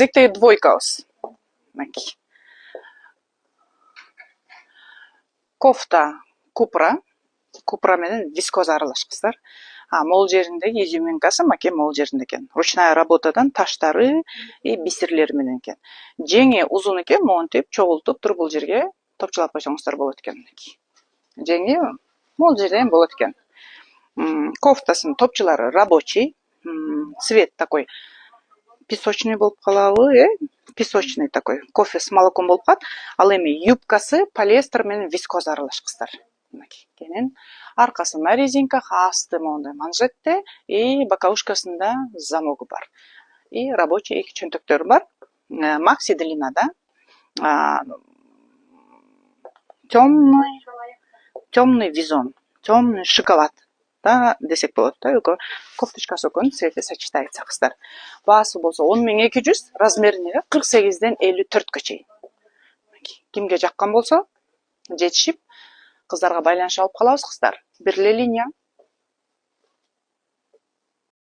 Кезектеги двойкабыз. Мынакей. Кофта купра менен вискоза аралаш кыздар. Мол жериндеги изюминкасы маке мол жеринде экен. Ручная работадан таштары и бисерлери менен экен. Жеңи узун экен, монтип, чогултуп туруп бул жерге топчулап койсоңуздар болот экен. Жеңи мол жерден болот экен. Кофтасынын топчулары рабочий, цвет такой песочный болуп калабы, песочный такой, кофе с молоком болуп калат. Ал эми юбкасы полиэстер менен вискоза аралаш кыздар. Кенен аркасында резинка, асты моундай манжетте и боковушкасында замогу бар. И рабочий эки чөнтөктөрү бар. Макси длинада. Темный визон, темный шоколад. Да, десек болот да, кофточкасы экөөнүн цвети сочетается кыздар. Баасы болсо 10.200, размери 48ден 54гө чейин. Кимге жаккан болсо жетишип кыздарга байланышып алып калабыз кыздар. Бир эле линия.